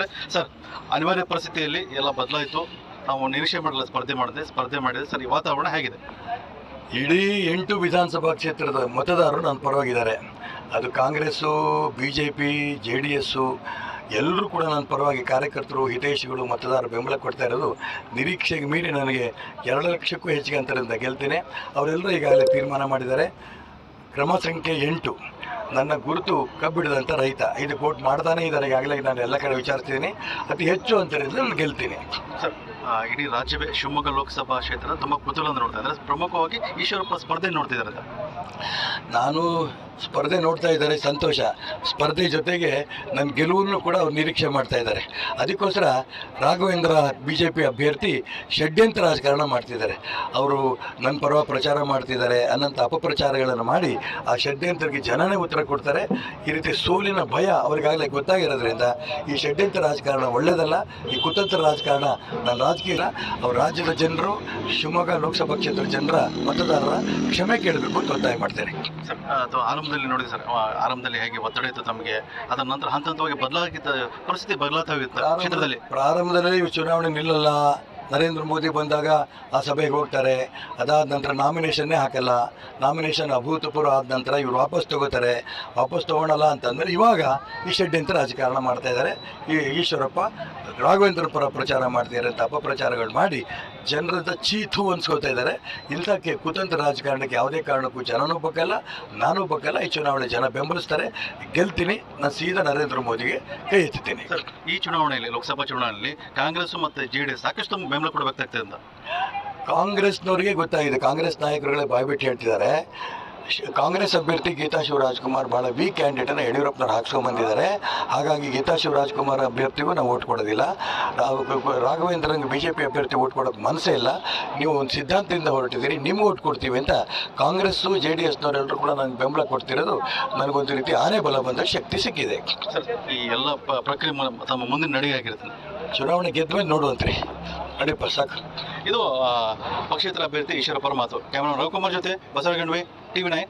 ವೀಕ್ಷಕರೇ, ಸರ್ ಅನಿವಾರ್ಯ ಪರಿಸ್ಥಿತಿಯಲ್ಲಿ ಎಲ್ಲ ಬದಲಾಯಿತು. ನಾವು ನಿರೀಕ್ಷೆ ಮಾಡಲು ಸ್ಪರ್ಧೆ ಮಾಡಿದೆ ಸರ್. ಈ ವಾತಾವರಣ ಹೇಗಿದೆ? ಇಡೀ 8 ವಿಧಾನಸಭಾ ಕ್ಷೇತ್ರದ ಮತದಾರರು ನನ್ನ ಪರವಾಗಿದ್ದಾರೆ. ಅದು ಕಾಂಗ್ರೆಸ್ಸು, BJP, JDS ಎಲ್ಲರೂ ಕೂಡ ನನ್ನ ಪರವಾಗಿ ಕಾರ್ಯಕರ್ತರು, ಹಿತೈಷಿಗಳು, ಮತದಾರರು ಬೆಂಬಲ ಕೊಡ್ತಾ ಇರೋದು ನಿರೀಕ್ಷೆಗೆ ಮೀರಿ ನನಗೆ 2 ಲಕ್ಷಕ್ಕೂ ಹೆಚ್ಚಿಗೆ ಅಂತರದಿಂದ ಗೆಲ್ತೇನೆ. ಅವರೆಲ್ಲರೂ ಈಗಾಗಲೇ ತೀರ್ಮಾನ ಮಾಡಿದ್ದಾರೆ. ಕ್ರಮ ಸಂಖ್ಯೆ 8 ನನ್ನ ಗುರುತು ಕಬ್ಬಿಡದಂಥ ರೈತ. ಇದು ಕೋಟ್ ಮಾಡ್ತಾನೆ ಇದ್ದಾರೆ. ಈಗಾಗಲೇ ನಾನು ಎಲ್ಲ ಕಡೆ ವಿಚಾರಿಸ್ತೀನಿ. ಅತಿ ಹೆಚ್ಚು ಅಂತರದಿಂದ ನಾನು ಗೆಲ್ತೀನಿ. ಸರ್, ಇಡೀ ರಾಜ್ಯವೇ ಶಿವಮೊಗ್ಗ ಲೋಕಸಭಾ ಕ್ಷೇತ್ರ ತುಂಬ ಕುತೂಹಲ ನೋಡ್ತಾ ಇದ್ದಾರೆ. ಪ್ರಮುಖವಾಗಿ ಈಶ್ವರಪ್ಪ ಸ್ಪರ್ಧೆ ನೋಡ್ತಿದ್ದಾರೆ. ನಾನು ಸ್ಪರ್ಧೆ ನೋಡ್ತಾ ಇದ್ದಾರೆ, ಸಂತೋಷ. ಸ್ಪರ್ಧೆ ಜೊತೆಗೆ ನನ್ನ ಗೆಲುವನ್ನು ಕೂಡ ಅವ್ರು ನಿರೀಕ್ಷೆ ಮಾಡ್ತಾ ಇದ್ದಾರೆ. ಅದಕ್ಕೋಸ್ಕರ ರಾಘವೇಂದ್ರ BJP ಅಭ್ಯರ್ಥಿ ಷಡ್ಯಂತ್ರ ರಾಜಕಾರಣ ಮಾಡ್ತಿದ್ದಾರೆ. ಅವರು ನನ್ನ ಪರವ ಪ್ರಚಾರ ಮಾಡ್ತಿದ್ದಾರೆ, ಅನಂತ ಅಪಪ್ರಚಾರಗಳನ್ನು ಮಾಡಿ ಆ ಷಡ್ಯಂತ್ರಕ್ಕೆ ಜನನೇ ಉತ್ತರ ಕೊಡ್ತಾರೆ. ಈ ರೀತಿ ಸೋಲಿನ ಭಯ ಅವರಿಗಾಗಲೇ ಗೊತ್ತಾಗಿರೋದ್ರಿಂದ ಈ ಷಡ್ಯಂತ್ರ ರಾಜಕಾರಣ ಒಳ್ಳೆಯದಲ್ಲ. ಈ ಕುತಂತ್ರ ರಾಜಕಾರಣ ನನ್ನ ರಾಜಕೀಯ. ಅವ್ರ ರಾಜ್ಯದ ಜನರು, ಶಿವಮೊಗ್ಗ ಲೋಕಸಭಾ ಕ್ಷೇತ್ರದ ಜನರ ಮತದಾರರ ಕ್ಷಮೆ ಕೇಳಬೇಕು ಅಂತ ಒತ್ತಾಯ ಮಾಡ್ತೇನೆ. ಅಥವಾ ಆರಂಭದಲ್ಲಿ ನೋಡಿ ಸರ್, ಆರಂಭದಲ್ಲಿ ಹೇಗೆ ಒತ್ತಡ ಇತ್ತು ತಮಗೆ, ಅದರ ನಂತರ ಹಂತ ಹಂತವಾಗಿ ಪರಿಸ್ಥಿತಿ ಬದಲಾಗ್ತಾ ಇತ್ತು ಕ್ಷೇತ್ರದಲ್ಲಿ. ಪ್ರಾರಂಭದಲ್ಲಿ ಚುನಾವಣೆ ನಿಲ್ಲಲ್ಲ. ನರೇಂದ್ರ ಮೋದಿ ಬಂದಾಗ ಆ ಸಭೆಗೆ ಹೋಗ್ತಾರೆ. ಅದಾದ ನಂತರ ನಾಮಿನೇಷನ್ನೇ ಹಾಕಲ್ಲ. ನಾಮಿನೇಷನ್ ಅಭೂತಪೂರ್ವ ಆದ ನಂತರ ಇವರು ವಾಪಸ್ ತೊಗೊಳಲ್ಲ ಅಂತಂದರೆ ಇವಾಗ ಈ ಷಡ್ಯಂತ್ರ ರಾಜಕಾರಣ ಮಾಡ್ತಾ ಇದ್ದಾರೆ. ಈ ಈಶ್ವರಪ್ಪ ರಾಘವೇಂದ್ರ ಪರ ಪ್ರಚಾರ ಮಾಡ್ತಿದ್ದಾರೆ ಅಂತ ಅಪಪ್ರಚಾರಗಳು ಮಾಡಿ ಜನರದ ಚೀತು ಅನ್ಸ್ಕೋತಾ ಇದ್ದಾರೆ. ಇಂಥಕ್ಕೆ ಕುತಂತ್ರ ರಾಜಕಾರಣಕ್ಕೆ ಯಾವುದೇ ಕಾರಣಕ್ಕೂ ಜನನೂ ಬಗ್ಗಲ್ಲ, ನಾನೂ ಬಗ್ಗಲ್ಲ. ಈ ಚುನಾವಣೆ ಜನ ಬೆಂಬಲಿಸ್ತಾರೆ, ಗೆಲ್ತೀನಿ. ನಾನು ಸೀದಾ ನರೇಂದ್ರ ಮೋದಿಗೆ ಕೈ ಎತ್ತುತ್ತೀನಿ. ಸರ್, ಈ ಚುನಾವಣೆಯಲ್ಲಿ, ಲೋಕಸಭಾ ಚುನಾವಣೆಯಲ್ಲಿ ಕಾಂಗ್ರೆಸ್ ಮತ್ತು JDS ಸಾಕಷ್ಟು ಬೆಂಬಲ ಕೊಡಬೇಕಾಗ್ತದೆ ಅಂತ ಕಾಂಗ್ರೆಸ್ನವರಿಗೆ ಗೊತ್ತಾಗಿದೆ. ಕಾಂಗ್ರೆಸ್ ನಾಯಕರುಗಳೇ ಬಾಯ್ಬಿಟ್ಟು ಹೇಳ್ತಿದ್ದಾರೆ. ಕಾಂಗ್ರೆಸ್ ಅಭ್ಯರ್ಥಿ ಗೀತಾ ಶಿವರಾಜ್ಕುಮಾರ್ ಭಾಳ ವೀಕ್ ಕ್ಯಾಂಡಿಡೇಟನ್ನು ಯಡಿಯೂರಪ್ಪನವ್ರು ಹಾಕ್ಸ್ಕೊಂಬಂದಿದ್ದಾರೆ. ಹಾಗಾಗಿ ಗೀತಾ ಶಿವರಾಜ್ಕುಮಾರ್ ಅಭ್ಯರ್ಥಿಗೂ ನಾವು ಓಟ್ ಕೊಡೋದಿಲ್ಲ. ರಾಘವೇಂದ್ರಂಗೆ BJP ಅಭ್ಯರ್ಥಿ ಓಟ್ ಕೊಡೋಕ್ಕೆ ಮನಸ್ಸೇ ಇಲ್ಲ. ನೀವು ಒಂದು ಸಿದ್ಧಾಂತದಿಂದ ಹೊರಟಿದ್ದೀರಿ, ನಿಮ್ಗೆ ಓಟ್ ಕೊಡ್ತೀವಿ ಅಂತ ಕಾಂಗ್ರೆಸ್ಸು JDSನವರೆಲ್ಲರೂ ಕೂಡ ನನಗೆ ಬೆಂಬಲ ಕೊಡ್ತಿರೋದು ನನಗೊಂದು ರೀತಿ ಆನೆ ಬಲ ಬಂದ ಶಕ್ತಿ ಸಿಕ್ಕಿದೆ. ಸರ್, ಈ ಎಲ್ಲ ಪ್ರಕ್ರಿಯೆ ತಮ್ಮ ಮುಂದಿನ ನಡಿಗೆ ಆಗಿರುತ್ತೆ. ಚುನಾವಣೆ ಗೆದ್ದ ಮೇಲೆ ನೋಡುವಂತ್ರಿ. ನಡೀಪ ಸಾಕು. ಇದು ಪಕ್ಷೇತರ ಅಭ್ಯರ್ಥಿ ಈಶ್ವರಪ್ಪರ ಮಾತು. ಕ್ಯಾಮರಾ ರವಿಕುಮಾರ್ ಜೊತೆ ಬಸವಗಂಡ್ವಿ, TV9.